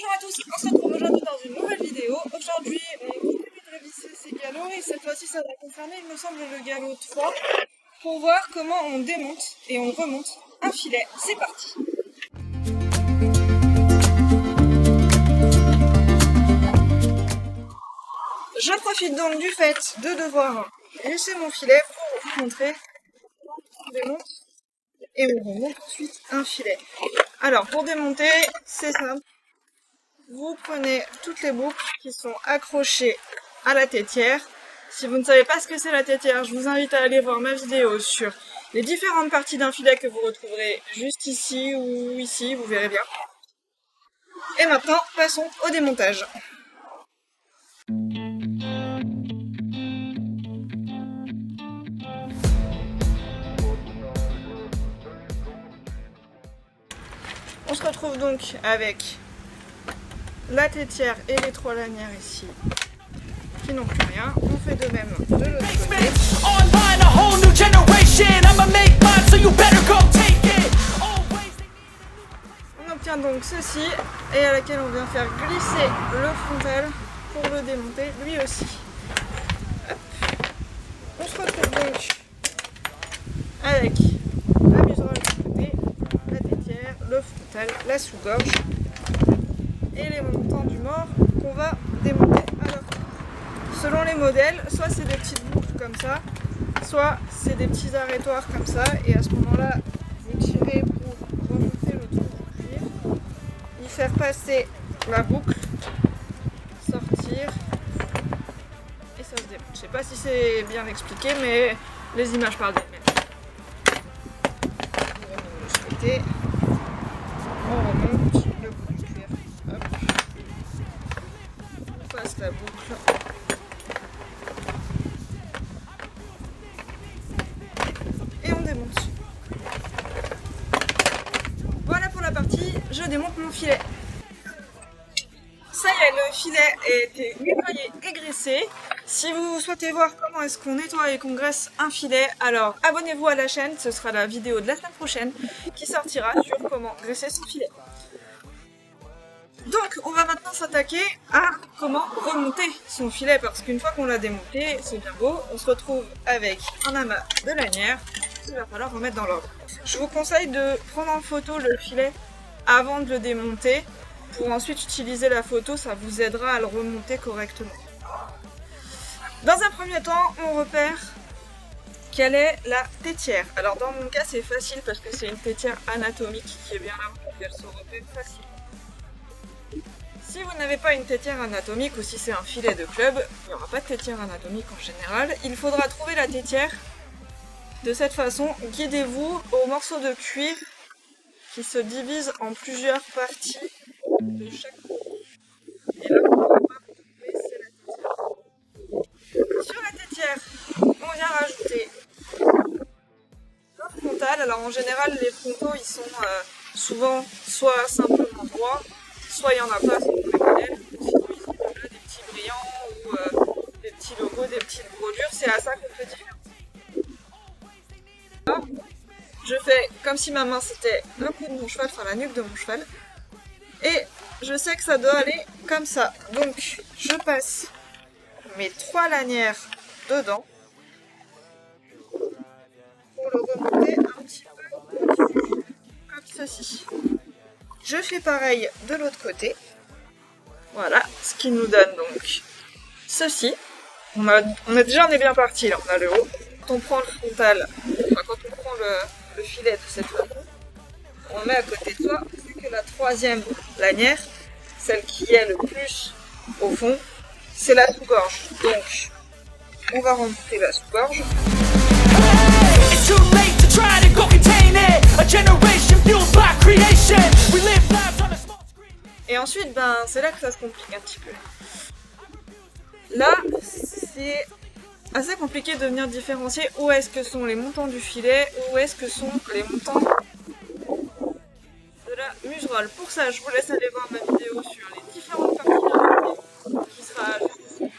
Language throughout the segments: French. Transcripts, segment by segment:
Bonjour à tous, on se retrouve aujourd'hui dans une nouvelle vidéo. Aujourd'hui, on continue de visser ces galops et cette fois-ci ça va concerner, il me semble, le galop 3 pour voir comment on démonte et on remonte un filet. C'est parti! Je profite donc du fait de devoir lisser mon filet pour vous montrer comment on démonte et on remonte ensuite un filet. Alors pour démonter, c'est simple. Vous prenez toutes les boucles qui sont accrochées à la tétière. Si vous ne savez pas ce que c'est la tétière, je vous invite à aller voir ma vidéo sur les différentes parties d'un filet que vous retrouverez juste ici ou ici, vous verrez bien. Et maintenant, passons au démontage. On se retrouve donc avec la tétière et les 3 lanières ici qui n'ont plus rien. On fait de même de l'autre côté. On obtient donc ceci et à laquelle on vient faire glisser le frontal pour le démonter lui aussi. Hop. On se retrouve donc avec la muserolle de côté, la tétière, le frontal, la sous-gorge et les montants du mort qu'on va démonter. Alors, selon les modèles, soit c'est des petites boucles comme ça, soit c'est des petits arrêtoirs comme ça, et à ce moment-là, vous tirez pour remonter le trou du cuir, y faire passer la boucle, sortir, et ça se démonte. Je sais pas si c'est bien expliqué, mais les images parlent d'elles-mêmes. Vous souhaitez, on remonte le bout du cuir. Hop. On passe la boucle. Et on démonte. Voilà pour la partie, je démonte mon filet. Ça y est, le filet a été nettoyé et graissé. Si vous souhaitez voir comment est-ce qu'on nettoie et qu'on graisse un filet, alors abonnez-vous à la chaîne, ce sera la vidéo de la semaine prochaine qui sortira sur comment graisser son filet. Donc on va maintenant s'attaquer à comment remonter son filet, parce qu'une fois qu'on l'a démonté, c'est bien beau, on se retrouve avec un amas de lanières qu'il va falloir remettre dans l'ordre. Je vous conseille de prendre en photo le filet avant de le démonter, pour ensuite utiliser la photo, ça vous aidera à le remonter correctement. Dans un premier temps, on repère quelle est la tétière. Alors dans mon cas c'est facile parce que c'est une tétière anatomique qui est bien là, donc elle se repère facilement. Si vous n'avez pas une tétière anatomique ou si c'est un filet de club, il n'y aura pas de tétière anatomique en général, il faudra trouver la tétière de cette façon. Guidez-vous au morceau de cuir qui se divise en plusieurs parties de chaque côté. Et là, on va voir trouver, c'est la tétière. Sur la tétière, on vient rajouter le frontal. Alors en général, les frontaux, ils sont souvent soit simplement droits, soit il n'y en a pas selon les modèles. Sinon, ils ont là des petits brillants ou des petits logos, des petites brodures. C'est à ça qu'on fait différence. Là, je fais comme si ma main c'était un coup de mon cheval, enfin la nuque de mon cheval. Et je sais que ça doit aller comme ça. Donc je passe mes 3 lanières dedans pour le remonter un petit peu comme ceci. Je fais pareil de l'autre côté. Voilà, ce qui nous donne donc ceci. On est bien parti là, on a le haut. Quand on prend le frontal, enfin quand on prend le filet de cette façon, on le met à côté de soi, c'est que la 3e lanière, celle qui est le plus au fond, c'est la sous-gorge. Donc, on va remonter la sous-gorge. Et ensuite, c'est là que ça se complique un petit peu. Là, c'est assez compliqué de venir différencier où est-ce que sont les montants du filet, où est-ce que sont les montants de la muserolle. Pour ça, je vous laisse aller voir ma vidéo sur les différentes parties d'un filet qui sera juste ici.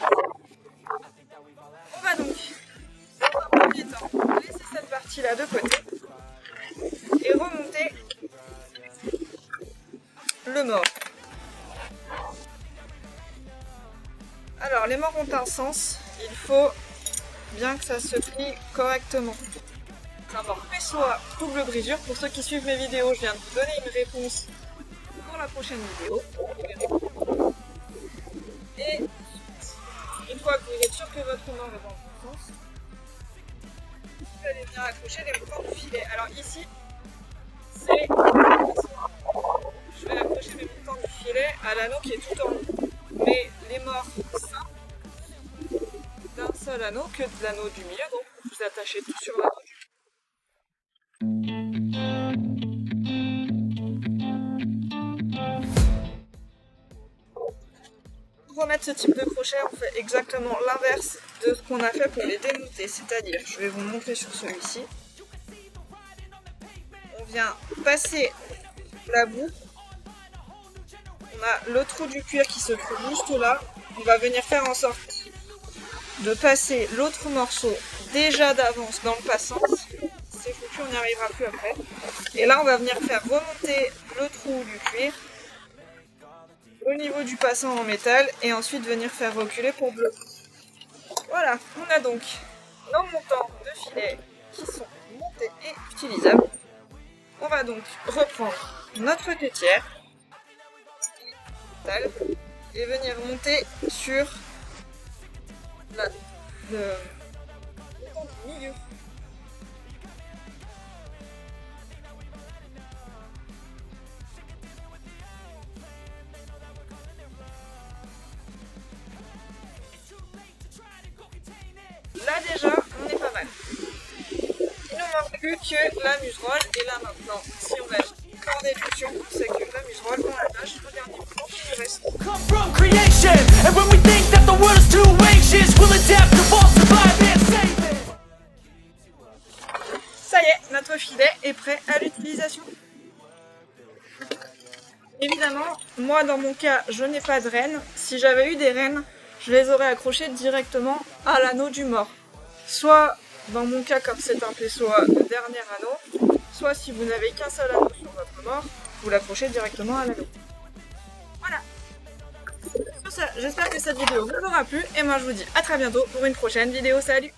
On va donc, dans un premier temps, laisser cette partie-là de côté et remonter le mort. Alors, les morts ont un sens. Il faut bien que ça se plie correctement. Un mort soit double brisure. Pour ceux qui suivent mes vidéos, je viens de vous donner une réponse pour la prochaine vidéo. Et une fois que vous êtes sûr que votre mort est dans le bon sens, vous allez venir accrocher les montants du filet. Alors ici, c'est... Je vais accrocher mes montants du filet à l'anneau qui est tout en haut. Mais les morts simples d'un seul anneau que de l'anneau du milieu, donc vous attachez tout sur l'anneau du Pour remettre ce type de crochet, on fait exactement l'inverse de ce qu'on a fait pour les démonter. C'est-à-dire, je vais vous montrer sur celui-ci. On vient passer la boue. On a le trou du cuir qui se trouve juste là. On va venir faire en sorte de passer l'autre morceau déjà d'avance dans le passant. C'est foutu, on n'y arrivera plus après. Et là, on va venir faire remonter le trou du cuir au niveau du passant en métal et ensuite venir faire reculer pour bloquer. Voilà, on a donc nos montants de filets qui sont montés et utilisables. On va donc reprendre notre têtière et venir monter sur le montant du milieu. Là déjà, on est pas mal. Il nous manque plus que la muserolle et là maintenant, si on lâche en déduction, c'est que la muserolle, on la lâche au dernier moment qui nous reste. Ça y est, notre filet est prêt à l'utilisation. Évidemment, moi dans mon cas, je n'ai pas de rênes. Si j'avais eu des rênes, je les aurais accrochées directement à l'anneau du mort. Soit, dans mon cas, comme c'est un Pessoa, le dernier anneau, soit si vous n'avez qu'un seul anneau sur votre mort, vous l'accrochez directement à l'anneau. Voilà. Sur ça, j'espère que cette vidéo vous aura plu, et moi je vous dis à très bientôt pour une prochaine vidéo. Salut!